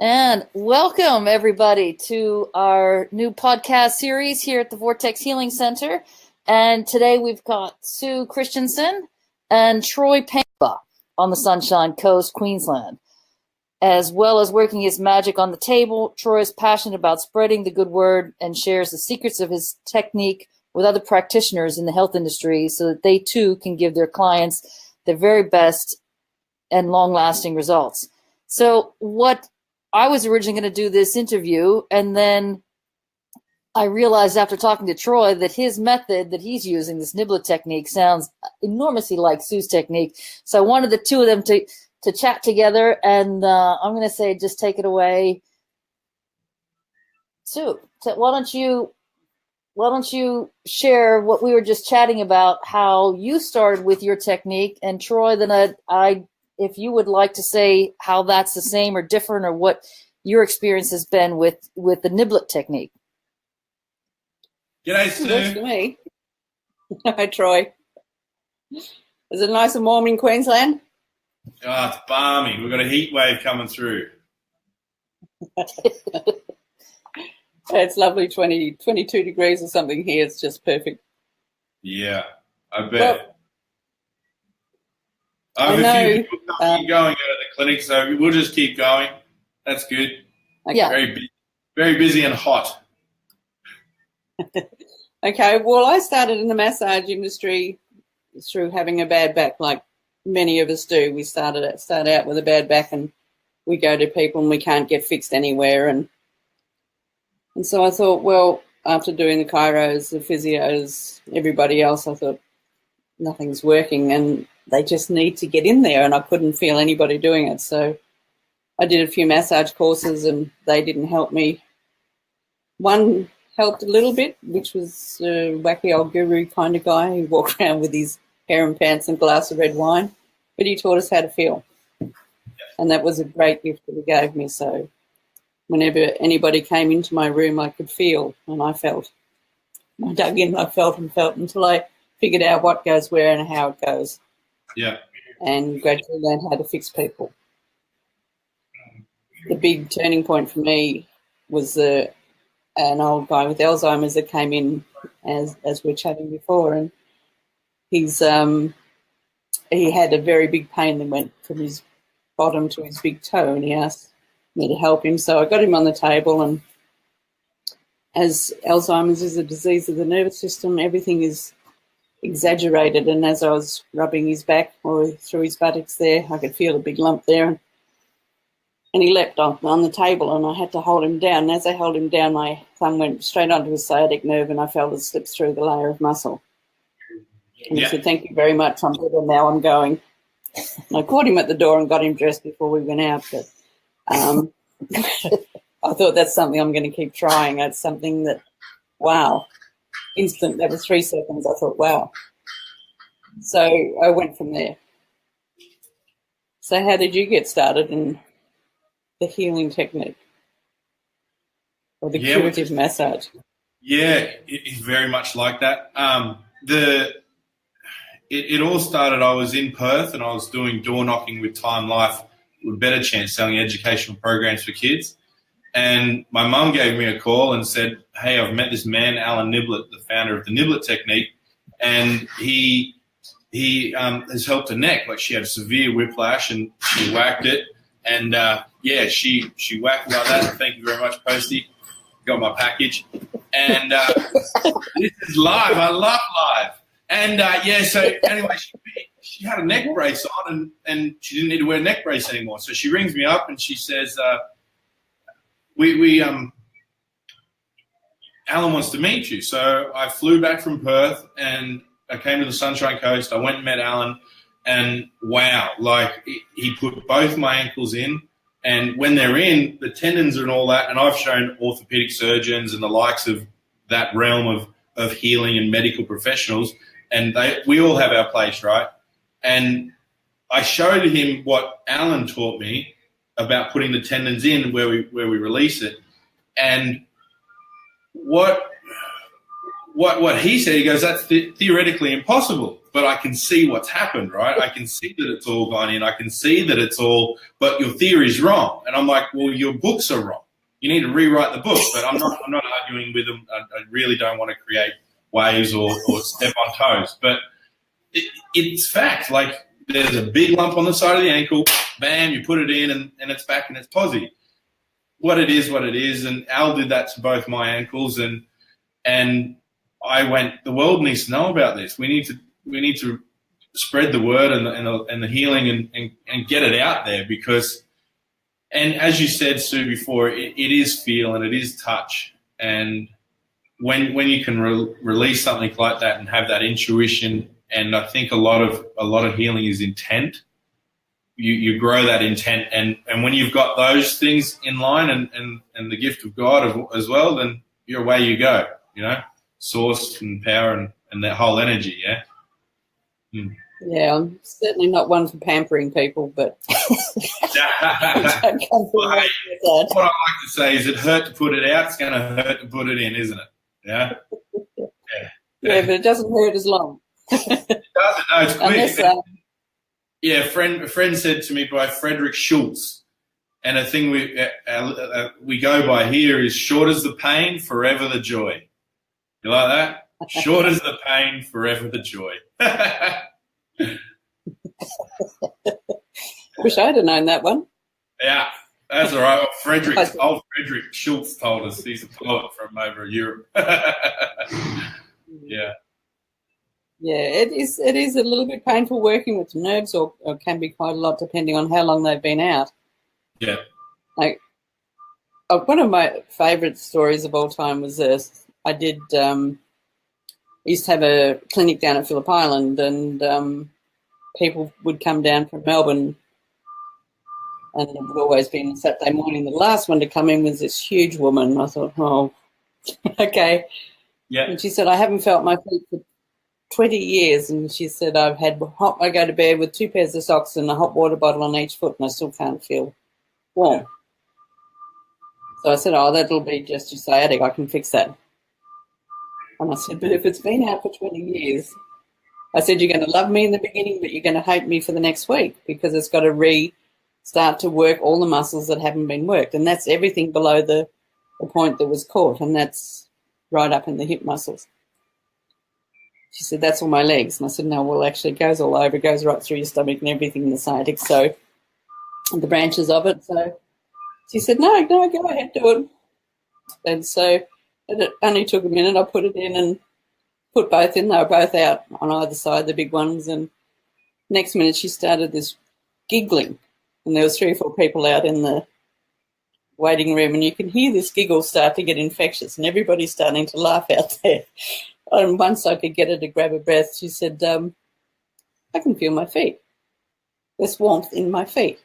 And welcome, everybody, to our new podcast series here at the Vortex Healing Center. And today we've got Sue Christensen and Troy Payne on the Sunshine Coast, Queensland. As well as working his magic on the table, Troy is passionate about spreading the good word and shares the secrets of his technique with other practitioners in the health industry so that they too can give their clients the very best and long-lasting results. So what I was originally going to do this interview, and then I realized after talking to Troy that his method that he's using, this Niblett technique, sounds enormously like Sue's technique. So I wanted the two of them to chat together, and I'm going to say, just take it away. Sue, why don't you share what we were just chatting about, how you started with your technique, and Troy, then if you would like to say how that's the same or different, or what your experience has been with the Niblett technique. G'day, Sue. Works for me. Hi, Troy. Is it nice and warm in Queensland? Oh, it's balmy. We've got a heat wave coming through. It's lovely, 22 degrees or something here. It's just perfect. Yeah, I bet. Well, I have I a few know, people going out of the clinic, so we'll just keep going. That's good. Okay. Yeah. Very busy and hot. Okay, well, I started in the massage industry through having a bad back, like many of us do. We start out with a bad back, and we go to people and we can't get fixed anywhere. And so I thought, well, after doing the chiros, the physios, everybody else, I thought nothing's working, and they just need to get in there, and I couldn't feel anybody doing it. So I did a few massage courses, and they didn't help me. One helped a little bit, which was a wacky old guru kind of guy who walked around with his hair and pants and a glass of red wine, but he taught us how to feel. And that was a great gift that he gave me. So whenever anybody came into my room, I could feel, and I felt. I dug in, I felt and felt until I figured out what goes where and how it goes. Yeah. And gradually learned how to fix people. The big turning point for me was an old guy with Alzheimer's that came in as we were chatting before, and he had a very big pain that went from his bottom to his big toe, and he asked me to help him. So I got him on the table, and as Alzheimer's is a disease of the nervous system, everything is exaggerated, and as I was rubbing his back or through his buttocks there, I could feel a big lump there, and he leapt on the table, and I had to hold him down. And as I held him down, my thumb went straight onto his sciatic nerve, and I felt it slip through the layer of muscle. And he said, "Thank you very much, I'm better now, I'm going." And I caught him at the door and got him dressed before we went out, but I thought that's something I'm going to keep trying. That's something that, wow, instant. That was 3 seconds. I thought, wow. So I went from there. So how did you get started in the healing technique or the curative massage? Yeah, it's very much like that. It all started, I was in Perth and I was doing door knocking with Time Life with Better Chance, selling educational programs for kids. And my mum gave me a call and said, "Hey, I've met this man, Alan Niblett, the founder of the Niblett technique, and he has helped her neck. Like, she had severe whiplash and she whacked it. And, she whacked it like that. Thank you very much, Posty. Got my package. And this is live. I love live. And, so anyway, she had a neck brace on and she didn't need to wear a neck brace anymore. So she rings me up and she says, Alan wants to meet you. So I flew back from Perth and I came to the Sunshine Coast. I went and met Alan, and wow, like he put both my ankles in, and when they're in, the tendons and all that, and I've shown orthopedic surgeons and the likes of that realm of healing and medical professionals, and we all have our place, right? And I showed him what Alan taught me about putting the tendons in where we release it, and what he said, he goes, "That's theoretically impossible, but I can see what's happened, right? I can see that it's all gone in. I can see that it's all, but your theory's wrong. And I'm like, well, your books are wrong. You need to rewrite the book. But I'm not arguing with them. I really don't want to create waves or step on toes. But it's fact. Like, there's a big lump on the side of the ankle. Bam, you put it in, and it's back and it's posy. What it is. And Al did that to both my ankles, and I went, the world needs to know about this. We need to spread the word and the healing and get it out there, because, and as you said, Sue, before, it is feel and it is touch. And when you can release something like that and have that intuition, and I think a lot of healing is intent. You grow that intent, and when you've got those things in line and the gift of God as well, then you're away you go, source and power and that whole energy, yeah? Mm. Yeah, I'm certainly not one for pampering people, but What I like to say is, it hurt to put it out, it's going to hurt to put it in, isn't it? Yeah? Yeah, but it doesn't hurt as long. It doesn't, no, it's quick. Yeah, a friend said to me by Frederick Schultz, and a thing we go by here is, short as the pain, forever the joy. You like that? Short as the pain, forever the joy. Wish I'd have known that one. Yeah, that's all right. Old Frederick Schultz told us. He's a poet from over Europe. Yeah. Yeah, it is a little bit painful working with nerves, or can be quite a lot depending on how long they've been out. Yeah. Like, one of my favourite stories of all time was this. I used to have a clinic down at Phillip Island, and people would come down from Melbourne, and it would always be on Saturday morning. The last one to come in was this huge woman. I thought, oh, okay. Yeah. And she said, I haven't felt my feet for 20 years, and she said, I go to bed with 2 pairs of socks and a hot water bottle on each foot, and I still can't feel warm. So I said, oh, that'll be just your sciatic, I can fix that. And I said, but if it's been out for 20 years, I said, you're going to love me in the beginning, but you're going to hate me for the next week, because it's got to start to work all the muscles that haven't been worked, and that's everything below the point that was caught, and that's right up in the hip muscles. She said, that's all my legs. And I said, no, well, actually it goes all over, it goes right through your stomach and everything in the sciatic, so, and the branches of it. So she said, no, go ahead, do it. And so it only took a minute. I put it in and put both in. They were both out on either side, the big ones. And next minute she started this giggling. And there was 3 or 4 people out in the waiting room, and you can hear this giggle start to get infectious, and everybody's starting to laugh out there. And once I could get her to grab a breath, she said, I can feel my feet. There's warmth in my feet.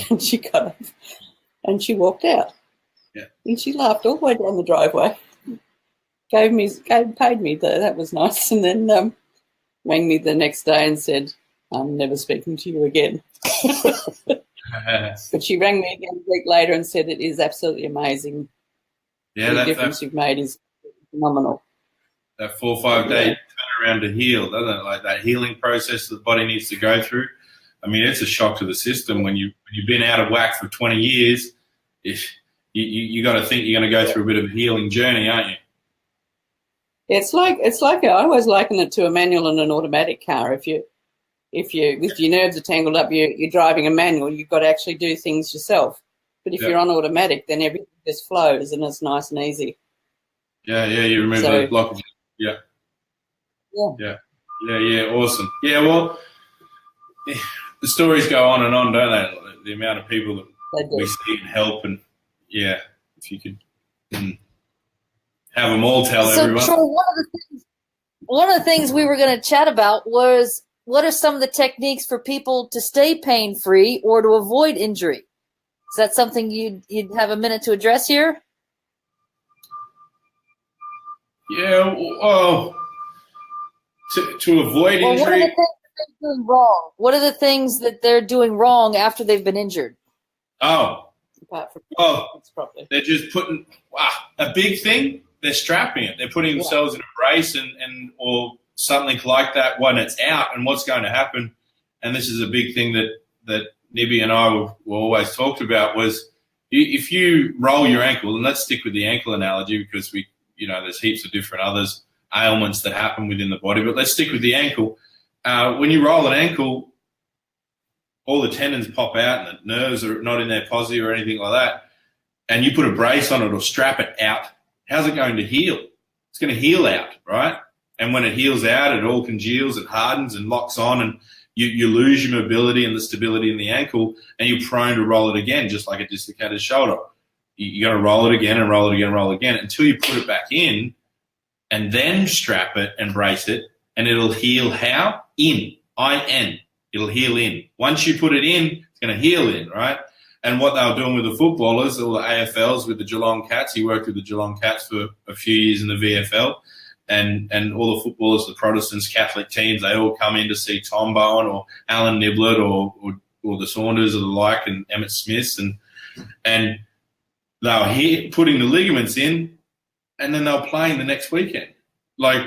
And she got up and she walked out. Yeah. And she laughed all the way down the driveway, paid me, that was nice, and then rang me the next day and said, I'm never speaking to you again. But she rang me again a week later and said, it is absolutely amazing. Yeah, the difference you've made is phenomenal. That 4 or 5 day turnaround to heal, doesn't it? Like that healing process that the body needs to go through. I mean, it's a shock to the system when you've been out of whack for 20 years. If you got to think you're going to go through a bit of a healing journey, aren't you? It's like I always liken it to a manual and an automatic car. If your nerves are tangled up, you're driving a manual. You've got to actually do things yourself. But if you're on automatic, then everything just flows and it's nice and easy. Yeah, you remove those blockages. Yeah. Awesome. Yeah, well, the stories go on and on, don't they? The amount of people that we see and help, and if you could have them all tell everyone. So, Troy, one of the things we were going to chat about was, what are some of the techniques for people to stay pain-free or to avoid injury? Is that something you'd have a minute to address here? Yeah, well, to avoid injury. What are the things that they're doing wrong after they've been injured? They're just putting a big thing. They're strapping it. They're putting themselves in a brace or something like that when it's out, and what's going to happen, and this is a big thing that Nibby and I were always talked about, was if you roll your ankle, and let's stick with the ankle analogy because there's heaps of different others ailments that happen within the body, but let's stick with the ankle. When you roll an ankle, all the tendons pop out and the nerves are not in their posse or anything like that, and you put a brace on it or strap it out, how's it going to heal? It's going to heal out, right? And when it heals out, it all congeals, it hardens and locks on, and you lose your mobility and the stability in the ankle, and you're prone to roll it again, just like a dislocated shoulder. You got to roll it again and roll it again and roll it again until you put it back in and then strap it and brace it, and it'll heal how? In. I-N. It'll heal in. Once you put it in, it's going to heal in, right? And what they were doing with the footballers, all the AFLs with the Geelong Cats, he worked with the Geelong Cats for a few years in the VFL, and all the footballers, the Protestants, Catholic teams, they all come in to see Tom Bowen or Alan Niblett or the Saunders or the like, and Emmett Smiths, and they were here putting the ligaments in, and then they were playing the next weekend. Like,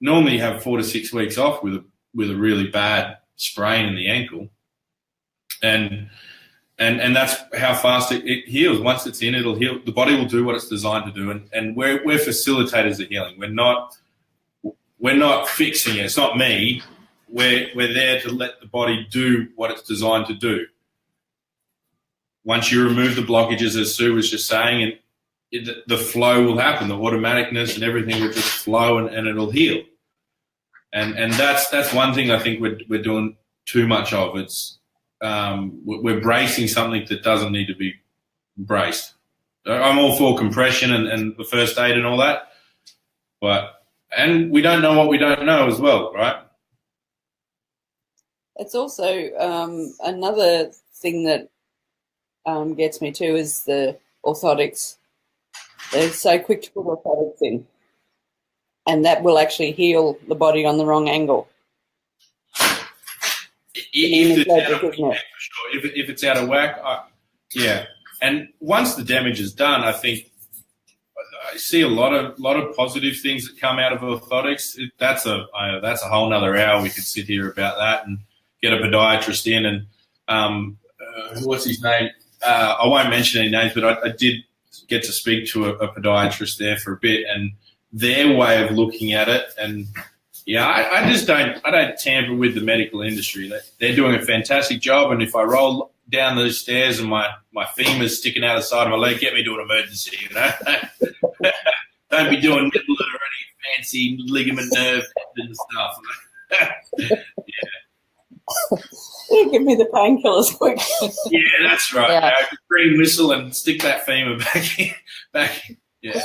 normally you have 4 to 6 weeks off with a really bad sprain in the ankle, and that's how fast it heals. Once it's in, it'll heal. The body will do what it's designed to do, and we're facilitators of healing. We're not fixing it. It's not me. We're there to let the body do what it's designed to do. Once you remove the blockages, as Sue was just saying, and the flow will happen, the automaticness and everything will just flow, and it'll heal. And that's one thing I think we're doing too much of. It's we're bracing something that doesn't need to be braced. I'm all for compression and the first aid and all that, and we don't know what we don't know as well, right? It's also another thing that gets me too is the orthotics. They're so quick to put orthotics in, and that will actually heal the body on the wrong angle. If it's out of whack, yeah. And once the damage is done, I think I see a lot of positive things that come out of orthotics. That's a whole nother hour. We could sit here about that and get a podiatrist in. And what's his name? I won't mention any names, but I did get to speak to a podiatrist there for a bit, and their way of looking at it. And yeah, I don't tamper with the medical industry. They're doing a fantastic job, and if I roll down those stairs and my femur's sticking out the side of my leg, get me to an emergency, Don't be doing Niblett or any fancy ligament nerve and stuff. Yeah, give me the painkillers quick. Yeah, that's right. Yeah. Green whistle and stick that femur back in. Yeah.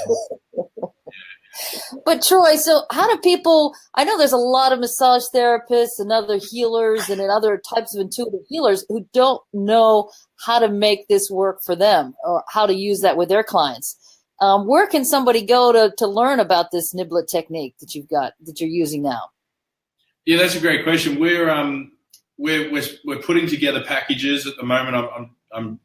But Troy, so how do people, I know there's a lot of massage therapists and other healers and other types of intuitive healers who don't know how to make this work for them or how to use that with their clients. Where can somebody go to learn about this Niblett technique that you're using now? Yeah, that's a great question. We're putting together packages at the moment. I'm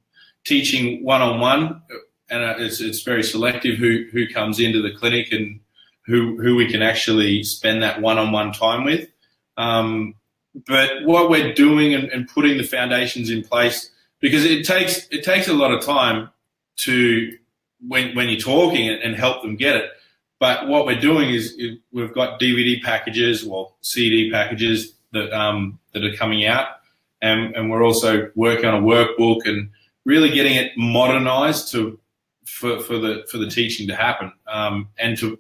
teaching one-on-one, and it's very selective who comes into the clinic and who we can actually spend that one-on-one time with. But what we're doing and putting the foundations in place, because it takes a lot of time to when you're talking and help them get it. But what we're doing is we've got DVD packages or CD packages that are coming out, and we're also working on a workbook and really getting it modernized for the teaching to happen, and to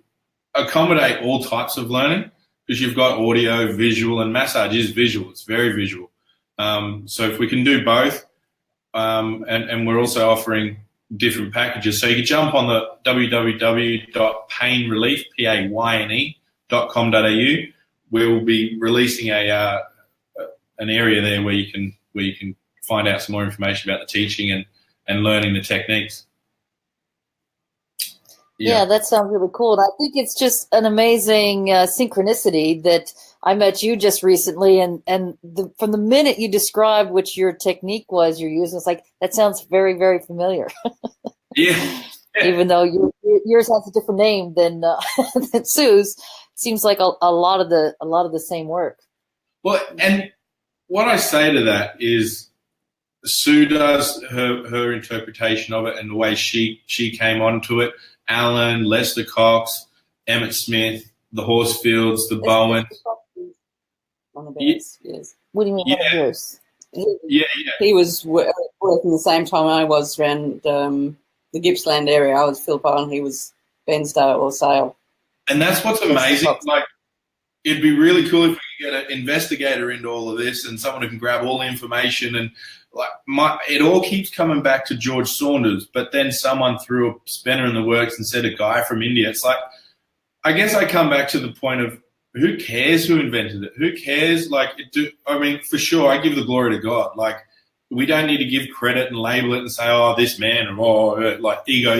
accommodate all types of learning, because you've got audio, visual, and massage is visual. It's very visual. So if we can do both, and we're also offering different packages. So you can jump on the www.paynrelief.com.au. We'll be releasing an area there where you can find out some more information about the teaching and learning the techniques. Yeah, that sounds really cool. And I think it's just an amazing synchronicity that I met you just recently, and from the minute you described which your technique was you're using, it's like, that sounds very, very familiar. Yeah. Even though yours has a different name than Sue's. seems like a lot of the same work. Well, and what I say to that is Sue does her interpretation of it and the way she came onto it. Alan, Lester Cox, Emmett Smith, the Horsefields, the Bowen. One of those, yes. What do you mean? Yeah. He was working the same time I was around the Gippsland area. I was Phillip Island. He was Bairnsdale or Sale. And that's what's amazing. Like, it'd be really cool if we could get an investigator into all of this and someone who can grab all the information. And like, it all keeps coming back to George Saunders, but then someone threw a spanner in the works and said a guy from India. It's like, I guess I come back to the point of, who cares who invented it? Who cares? Like, I mean, for sure, I give the glory to God. Like, we don't need to give credit and label it and say, oh, this man, or like ego.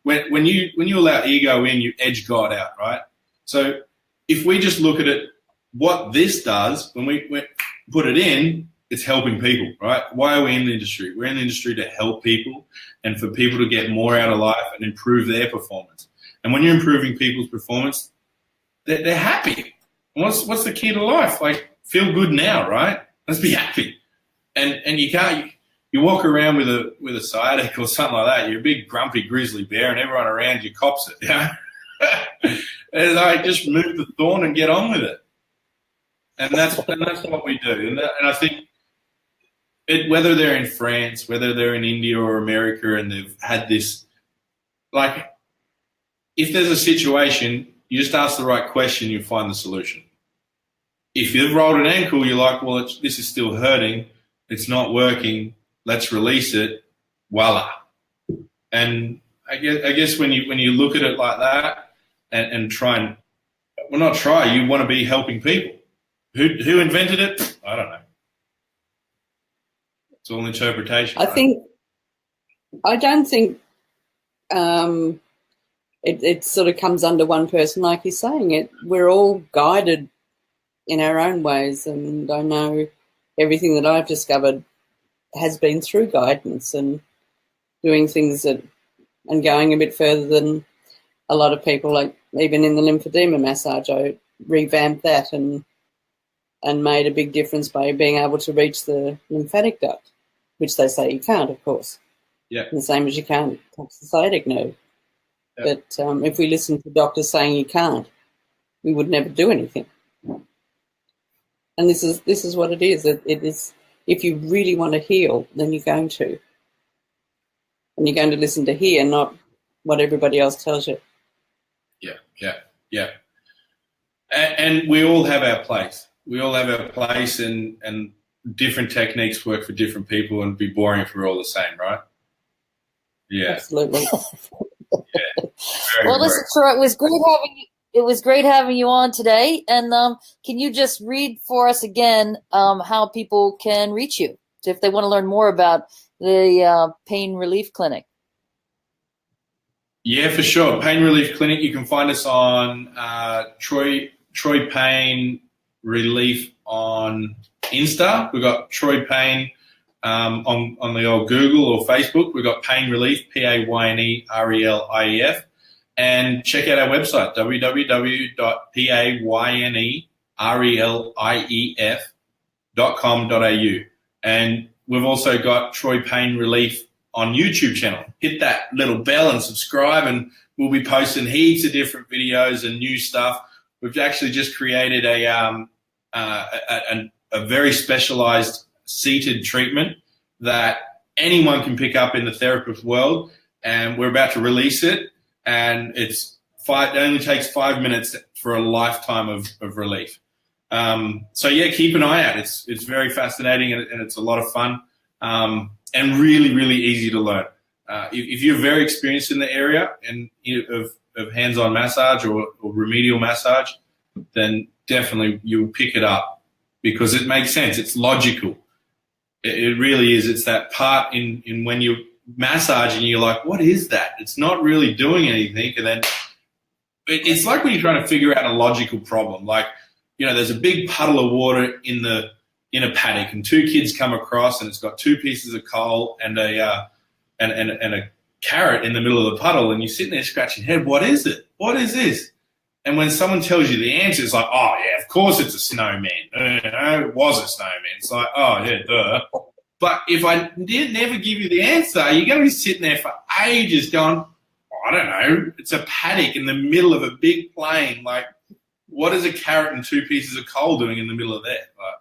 When you allow ego in, you edge God out, right? So if we just look at it, what this does, when we put it in, it's helping people, right? Why are we in the industry? We're in the industry to help people and for people to get more out of life and improve their performance. And when you're improving people's performance, they're happy. And what's the key to life? Like, feel good now, right? Let's be happy. And you walk around with a sciatic or something like that. You're a big grumpy grizzly bear, and everyone around you cops it. You know? It's like, just move the thorn and get on with it. And that's what we do. And I think whether they're in France, whether they're in India or America, and they've had this, like, if there's a situation, you just ask the right question, you find the solution. If you've rolled an ankle, you're like, well, this is still hurting. It's not working. Let's release it. Voila. And I guess when you look at it like that and try and, well, not try, you want to be helping people. Who invented it? I don't know. It's all interpretation. I don't think it sort of comes under one person, like you're saying. We're all guided in our own ways, and I know everything that I've discovered has been through guidance and doing things and going a bit further than a lot of people. Like, even in the lymphedema massage, I revamped that and made a big difference by being able to reach the lymphatic duct, which they say you can't, of course. Yeah. The same as you can't touch the sciatic nerve. Yeah. But if we listen to doctors saying you can't, we would never do anything. And this is what it is. It is, if you really want to heal, then you're going to. And you're going to listen to hear, not what everybody else tells you. Yeah. And we all have our place. We all have our place, and different techniques work for different people, and be boring if we're all the same, right? Yeah. Absolutely. Yeah. Well, listen, Troy, it was great having you on today. And can you just read for us again how people can reach you if they want to learn more about the Pain Relief Clinic? Yeah, for sure. Pain Relief Clinic. You can find us on Troy Pain Relief on Insta. We've got Troy Pain on the old Google or Facebook. We've got Pain Relief, PAYNERELIEF. And check out our website, www.PAYNERELIEF.com.au. And we've also got Troy Pain Relief on YouTube channel. Hit that little bell and subscribe, and we'll be posting heaps of different videos and new stuff. We've actually just created a very specialized seated treatment that anyone can pick up in the therapist world, and we're about to release it. And it only takes 5 minutes for a lifetime of relief. So yeah, keep an eye out. It's very fascinating, and it's a lot of fun, and really, really easy to learn. If you're very experienced in the area and of hands-on massage or remedial massage, then definitely you'll pick it up because it makes sense. It's logical. It really is. It's that part in when you massage and you're like, what is that? It's not really doing anything. And then it's like when you're trying to figure out a logical problem. Like, there's a big puddle of water in a paddock, and two kids come across, and it's got two pieces of coal and a carrot in the middle of the puddle, and you're sitting there scratching your head. What is it? What is this? And when someone tells you the answer, it's like, oh, yeah, of course it's a snowman. It was a snowman. It's like, oh, yeah, duh. But if I never give you the answer, you're going to be sitting there for ages going, I don't know, it's a paddock in the middle of a big plain. Like, what is a carrot and 2 pieces of coal doing in the middle of that? Like,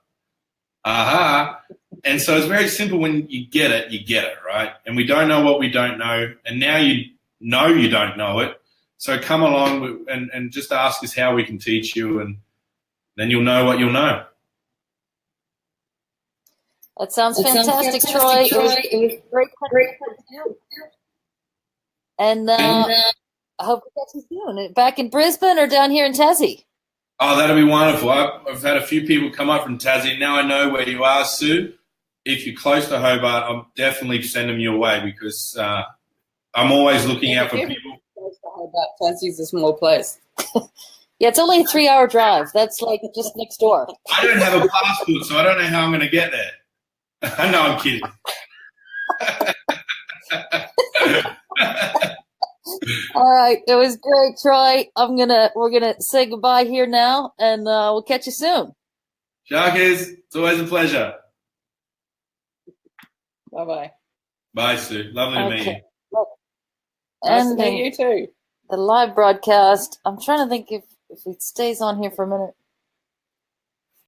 aha. And so it's very simple. When you get it, right? And we don't know what we don't know. And now you know you don't know it. So come along and just ask us how we can teach you, and then you'll know what you'll know. That sounds fantastic, Troy. It was great. And I hope we get you soon. Back in Brisbane or down here in Tassie? Oh, that'll be wonderful. I've had a few people come up from Tassie. Now I know where you are, Sue. If you're close to Hobart, I'll definitely send them your way, because I'm always looking out for people. Close to Hobart, Tassie's a small place. Yeah, it's only a 3-hour drive. That's like just next door. I don't have a passport, so I don't know how I'm going to get there. No, I'm kidding. All right, it was great, Troy. We're gonna say goodbye here now, and we'll catch you soon. Sharkies, it's always a pleasure. Bye-bye. Bye, Sue. Lovely to meet you. Nice to meet you too. The live broadcast. I'm trying to think if it stays on here for a minute.